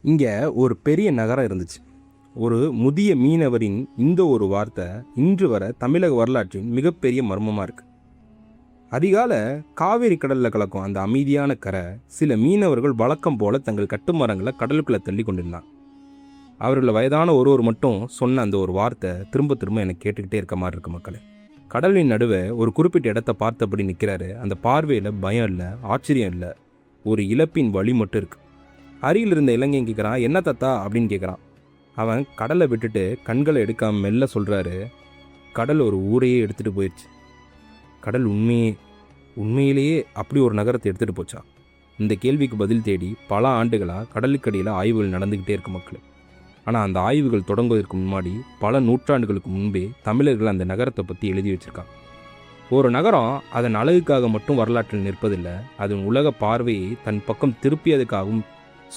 இங்கே ஒரு பெரிய நகரம் இருந்துச்சு. ஒரு முதிய மீனவரின் இந்த ஒரு வார்த்தை இன்று வர தமிழக வரலாற்றின் மிகப்பெரிய மர்மமாக இருக்குது. அதிகால காவேரி கடலில் கலக்கும் அந்த அமைதியான கரை சில மீனவர்கள் வழக்கம் போல தங்கள் கட்டுமரங்களை கடலுக்குள்ளே தள்ளி கொண்டிருந்தாங்க. அவர்கள் வயதான ஒருவர் மட்டும் சொன்ன அந்த ஒரு வார்த்தை திரும்ப திரும்ப எனக்கு கேட்டுக்கிட்டே இருக்க மாதிரி இருக்கு மக்களே. கடலின் நடுவே ஒரு குறிப்பிட்ட இடத்த பார்த்தபடி நிற்கிறாரு. அந்த பார்வையில் பயம் இல்லை, ஆச்சரியம் இல்லை, ஒரு இழப்பின் வழி மட்டும் இருக்குது. அருகில் இருந்த இளைஞன் கேட்குறான், என்ன தத்தா அப்படின்னு கேட்குறான். அவன் கடலை விட்டுட்டு கண்களை எடுக்காம மெல்ல சொல்கிறாரு, கடல் ஒரு ஊரையே எடுத்துகிட்டு போயிடுச்சு. கடல் உண்மையிலேயே அப்படி ஒரு நகரத்தை எடுத்துகிட்டு போச்சா? இந்த கேள்விக்கு பதில் தேடி பல ஆண்டுகளாக கடலுக்கடியில் ஆய்வுகள் நடந்துக்கிட்டே இருக்கு மக்கள். ஆனால் அந்த ஆய்வுகள் தொடங்குவதற்கு முன்னாடி பல நூற்றாண்டுகளுக்கு முன்பே தமிழர்கள் அந்த நகரத்தை பற்றி எழுதி வச்சுருக்காங்க. ஒரு நகரம் அதன் அழகுக்காக மட்டும் வரலாற்றில் நிற்பதில்லை, அதன் உலக பார்வையை தன் பக்கம் திருப்பியதுக்காகவும்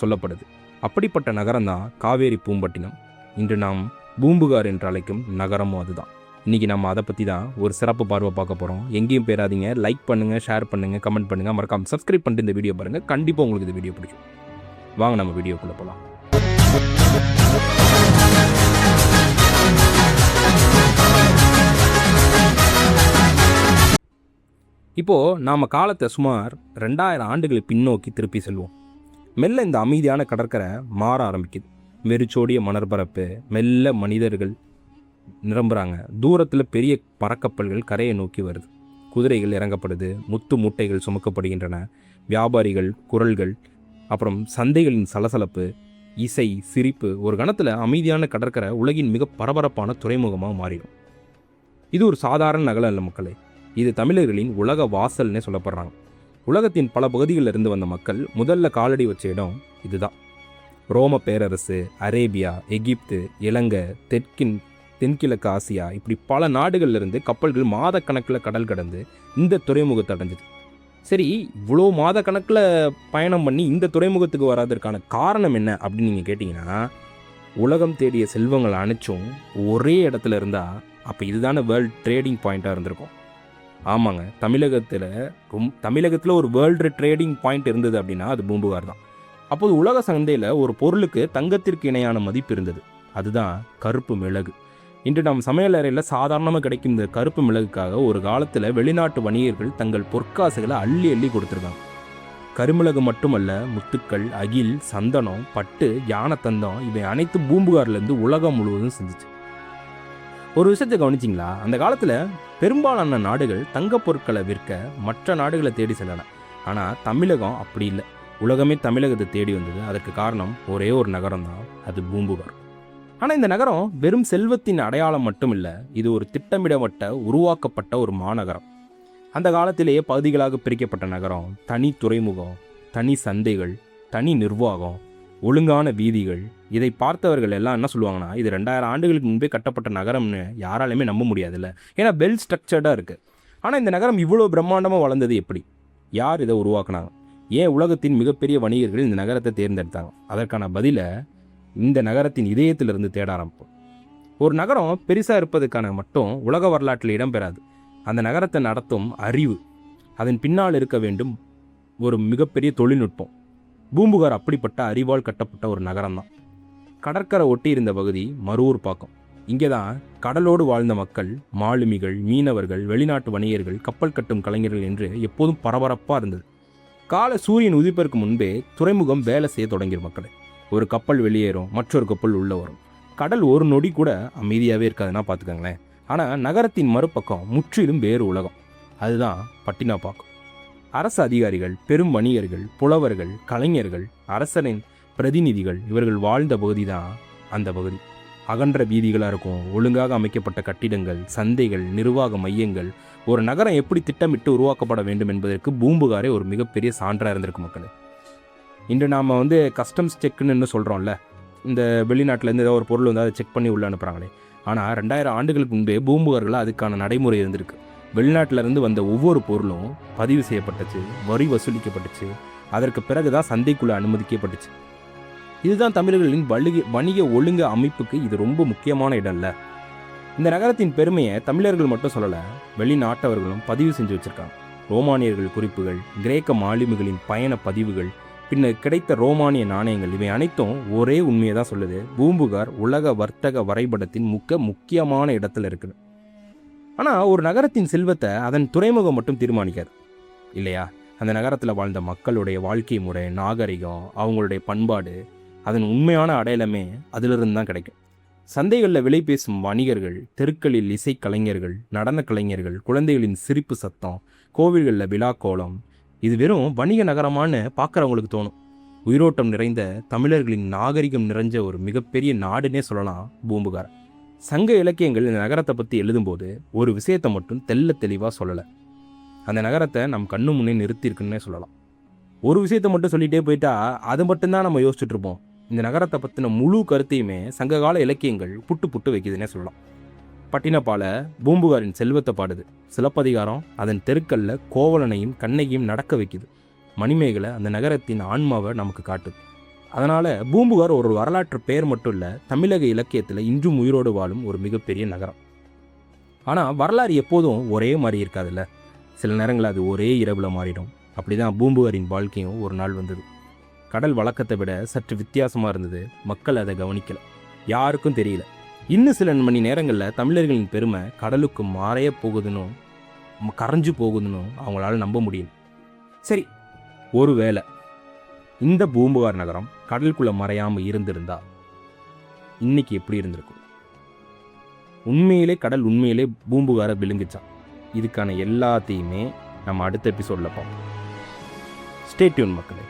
சொல்லப்படுது. அப்படிப்பட்ட நகரம் தான் காவேரி பூம்பட்டினம். இன்று நாம் பூம்புகார் என்று அழைக்கும் நகரமும் அதுதான். இன்றைக்கி நம்ம அதை பற்றி தான் ஒரு சிறப்பு பார்வை பார்க்க போகிறோம். எங்கேயும் போயிடாதீங்க, லைக் பண்ணுங்கள், ஷேர் பண்ணுங்கள், கமெண்ட் பண்ணுங்கள், மறக்காம சப்ஸ்கிரைப் பண்ணிட்டு இந்த வீடியோ பாருங்கள். கண்டிப்பாக உங்களுக்கு இந்த வீடியோ பிடிக்கும். வாங்க நம்ம வீடியோக்குள்ளே போகலாம். இப்போது நாம் காலத்தை சுமார் 2000 ஆண்டுகள் பின்னோக்கி திருப்பி செல்வோம். மெல்ல இந்த அமைதியான கடற்கரை மாற ஆரம்பிக்குது. வெறிச்சோடிய மணற்பரப்பு, மெல்ல மனிதர்கள் நிரம்புகிறாங்க. தூரத்தில் பெரிய பறக்கப்பல்கள் கரையை நோக்கி வருது. குதிரைகள் இறங்கப்படுது, முத்து மூட்டைகள் சுமக்கப்படுகின்றன. வியாபாரிகள் குரல்கள், அப்புறம் சந்தைகளின் சலசலப்பு, இசை, சிரிப்பு. ஒரு கணத்தில் அமைதியான கடற்கரை உலகின் மிக பரபரப்பான துறைமுகமாக மாறிடும். இது ஒரு சாதாரண நகரம் இல்லை மக்களே, இது தமிழர்களின் உலக வாசல்னே சொல்லப்படுறாங்க. உலகத்தின் பல பகுதிகளில் இருந்து வந்த மக்கள் முதல்ல காலடி வச்ச இடம் இதுதான். ரோம பேரரசு, அரேபியா, எகிப்து, இலங்கை, தென்கிழக்கு ஆசியா, இப்படி பல நாடுகள்லேருந்து கப்பல்கள் மாதக்கணக்கில் கடல் கடந்து இந்த துறைமுகத்தை அடைஞ்சிது. சரி, இவ்வளோ மாதக்கணக்கில் பயணம் பண்ணி இந்த துறைமுகத்துக்கு வராதற்கான காரணம் என்ன அப்படின்னு நீங்கள் கேட்டிங்கன்னா, உலகம் தேடிய செல்வங்கள் அனைச்சும் ஒரே இடத்துல இருந்தால் அப்போ இதுதானே வேர்ல்டு ட்ரேடிங் பாயிண்ட்டாக இருந்திருக்கும். ஆமாங்க, தமிழகத்தில் ஒரு வேர்ல்டு ட்ரேடிங் பாயிண்ட் இருந்தது அப்படின்னா அது பூம்புகார் தான். அப்போது உலக சந்தையில் ஒரு பொருளுக்கு தங்கத்திற்கு இணையான மதிப்பு இருந்தது. அதுதான் கருப்பு மிளகு. இன்று நாம் சமையல் அறையில் சாதாரணமாக கிடைக்கும் இந்த கருப்பு மிளகுக்காக ஒரு காலத்தில் வெளிநாட்டு வணிகர்கள் தங்கள் பொற்காசுகளை அள்ளி அள்ளி கொடுத்துருக்காங்க. கருமிளகு மட்டுமல்ல, முத்துக்கள், அகில், சந்தனம், பட்டு, யானை தந்தம், இவை அனைத்து பூம்புகார்லேருந்து உலகம் முழுவதும் செஞ்சிச்சு. ஒரு விஷயத்தை கவனிச்சிங்களா? அந்த காலத்தில் பெரும்பாலான நாடுகள் தங்கப் பொருட்களை விற்க மற்ற நாடுகளை தேடி செல்லன. ஆனால் தமிழகம் அப்படி இல்லை. உலகமே தமிழகத்தை தேடி வந்தது. அதற்கு காரணம் ஒரே ஒரு நகரம் தான், அது பூம்புகார். ஆனால் இந்த நகரம் வெறும் செல்வத்தின் அடையாளம் மட்டும் இல்லை, இது ஒரு திட்டமிடப்பட்ட உருவாக்கப்பட்ட ஒரு மாநகரம். அந்த காலத்திலேயே பகுதிகளாக பிரிக்கப்பட்ட நகரம், தனி துறைமுகம், தனி சந்தைகள், தனி நிர்வாகம், ஒழுங்கான வீதிகள். இதை பார்த்தவர்கள் எல்லாம் என்ன சொல்லுவாங்கன்னா, இது 2000 ஆண்டுகளுக்கு முன்பே கட்டப்பட்ட நகரம்னு யாராலையுமே நம்ப முடியாதுல்ல. ஏன்னா வெல் ஸ்ட்ரக்சர்டாக இருக்குது. ஆனால் இந்த நகரம் இவ்வளோ பிரம்மாண்டமாக வளர்ந்தது எப்படி? யார் இதை உருவாக்குனாங்க? ஏன் உலகத்தின் மிகப்பெரிய வணிகர்கள் இந்த நகரத்தை தேர்ந்தெடுத்தாங்க? அதற்கான பதிலை இந்த நகரத்தின் இதயத்திலிருந்து தேட ஆரம்பிப்போம். ஒரு நகரம் பெருசாக இருப்பதுக்கான மட்டும் உலக வரலாற்றில் இடம்பெறாது. அந்த நகரத்தை நடத்தும் அறிவு, அதன் பின்னால் இருக்க வேண்டும் ஒரு மிகப்பெரிய தொழில்நுட்பம். பூம்புகார் அப்படிப்பட்ட அறிவால் கட்டப்பட்ட ஒரு நகரம் தான். கடற்கரை ஒட்டி இருந்த பகுதி மருவூர் பாக்கம். இங்கே தான் கடலோடு வாழ்ந்த மக்கள், மாலுமிகள், மீனவர்கள், வெளிநாட்டு வணிகர்கள், கப்பல் கட்டும் கலைஞர்கள் என்று எப்போதும் பரபரப்பாக இருந்தது. காலை சூரியன் உதிப்பதற்கு முன்பே துறைமுகம் வேலை செய்ய தொடங்கிடும் மக்கள். ஒரு கப்பல் வெளியேறும், மற்றொரு கப்பல் உள்ளே வரும். கடல் ஒரு நொடி கூட அமைதியாகவே இருக்காதுன்னா பார்த்துக்கோங்களேன். ஆனால் நகரத்தின் மறுபக்கம் முற்றிலும் வேறு உலகம். அதுதான் பட்டினப்பாக்கம். அரசு அதிகாரிகள், பெரும் வணிகர்கள், புலவர்கள், கலைஞர்கள், அரசரின் பிரதிநிதிகள், இவர்கள் வாழ்ந்த பகுதி தான் அந்த பகுதி. அகன்ற வீதிகளாக இருக்கும், ஒழுங்காக அமைக்கப்பட்ட கட்டிடங்கள், சந்தைகள், நிர்வாக மையங்கள். ஒரு நகரம் எப்படி திட்டமிட்டு உருவாக்கப்பட வேண்டும் என்பதற்கு பூம்புகாரே ஒரு மிகப்பெரிய சான்றாக இருந்திருக்கு மக்கள். இன்று நாம் கஸ்டம்ஸ் செக்குன்னு சொல்கிறோம்ல, இந்த வெளிநாட்டிலேருந்து ஏதாவது ஒரு பொருள் வந்து அதை செக் பண்ணி உள்ளே அனுப்புகிறாங்களே. ஆனால் 2000 ஆண்டுகளுக்கு முன்பே பூம்புகாரில் அதுக்கான நடைமுறை இருந்திருக்கு. வெளிநாட்டிலேருந்து வந்த ஒவ்வொரு பொருளும் பதிவு செய்யப்பட்டுச்சு, வரி வசூலிக்கப்பட்டுச்சு. அதற்கு பிறகு தான் சந்தைக்குள்ளே அனுமதிக்கப்பட்டுச்சு. இதுதான் தமிழர்களின் வணிக ஒழுங்கு அமைப்புக்கு இது ரொம்ப முக்கியமான இடம் இல்லை. இந்த நகரத்தின் பெருமையை தமிழர்கள் மட்டும் சொல்லலை, வெளிநாட்டவர்களும் பதிவு செஞ்சு வச்சுருக்காங்க. ரோமானியர்கள் குறிப்புகள், கிரேக்க மாலுமிகளின் பயண பதிவுகள், பின்னர் கிடைத்த ரோமானிய நாணயங்கள், இவை அனைத்தும் ஒரே உண்மையை தான் சொல்லுது. பூம்புகார் உலக வர்த்தக வரைபடத்தின் முக்கியமான இடத்துல இருக்குது. ஆனால் ஒரு நகரத்தின் செல்வத்தை அதன் துறைமுகம் மட்டும் தீர்மானிக்காது இல்லையா? அந்த நகரத்தில் வாழ்ந்த மக்களுடைய வாழ்க்கை முறை, நாகரிகம், அவங்களுடைய பண்பாடு, அதன் உண்மையான அடையாளமே அதிலிருந்து தான் கிடைக்கும். சந்தைகளில் விலை பேசும் வணிகர்கள், தெருக்களில் இசை கலைஞர்கள், நடன கலைஞர்கள், குழந்தைகளின் சிரிப்பு சத்தம், கோவில்களில் விழாக்கோலம், இது வெறும் வணிக நகரமானு பார்க்குறவங்களுக்கு தோணும். உயிரோட்டம் நிறைந்த தமிழர்களின் நாகரிகம் நிறைஞ்ச ஒரு மிகப்பெரிய நாடுன்னே சொல்லலாம் பூம்புகார். சங்க இலக்கியங்கள் இந்த நகரத்தை பற்றி எழுதும்போது ஒரு விஷயத்தை மட்டும் தெளிவாக சொல்லலை. அந்த நகரத்தை நம் கண்ணு முன்னே நிறுத்தியிருக்குன்னே சொல்லலாம். ஒரு விஷயத்தை மட்டும் சொல்லிகிட்டே போயிட்டா அது மட்டும்தான் நம்ம யோசிச்சுட்டு இருப்போம். இந்த நகரத்தை பற்றின முழு கருத்தையுமே சங்ககால இலக்கியங்கள் புட்டு வைக்குதுன்னே சொல்லலாம். பட்டினப்பால பூம்புகாரின் செல்வத்தை பாடுது. சிலப்பதிகாரம் அதன் தெருக்களில் கோவலனையும் கண்ணகியும் நடக்க வைக்குது. மணிமேகலை அந்த நகரத்தின் ஆன்மாவை நமக்கு காட்டுது. அதனால் பூம்புகார் ஒரு வரலாற்று பெயர் மட்டும் இல்லை, தமிழக இலக்கியத்தில் இன்றும் உயிரோடு வாழும் ஒரு மிகப்பெரிய நகரம். ஆனால் வரலாறு எப்போதும் ஒரே மாதிரி இருக்காதுல்ல. சில நேரங்களில் அது ஒரே இரவில் மாறிடும். அப்படி தான் பூம்புகாரின் வாழ்க்கையும் ஒரு நாள் வந்தது. கடல் வழக்கத்தை விட சற்று வித்தியாசமாக இருந்தது. மக்கள் அதை கவனிக்கலை, யாருக்கும் தெரியல. இன்னும் சில மணி நேரங்களில் தமிழர்களின் பெருமை கடலுக்கு மாறைய போகுதுன்னு, கரைஞ்சு போகுதுன்னு அவங்களால நம்ப முடியும். சரி, ஒருவேளை இந்த பூம்புகார் நகரம் கடலுக்குள்ளே மறையாமல் இருந்திருந்தா இன்னைக்கு எப்படி இருந்திருக்கும்? உண்மையிலே பூம்புகாரை விழுங்குச்சான்? இதுக்கான எல்லாத்தையுமே நம்ம அடுத்த எபிசோடில் பார்ப்போம். ஸ்டே டியூன் மக்களே.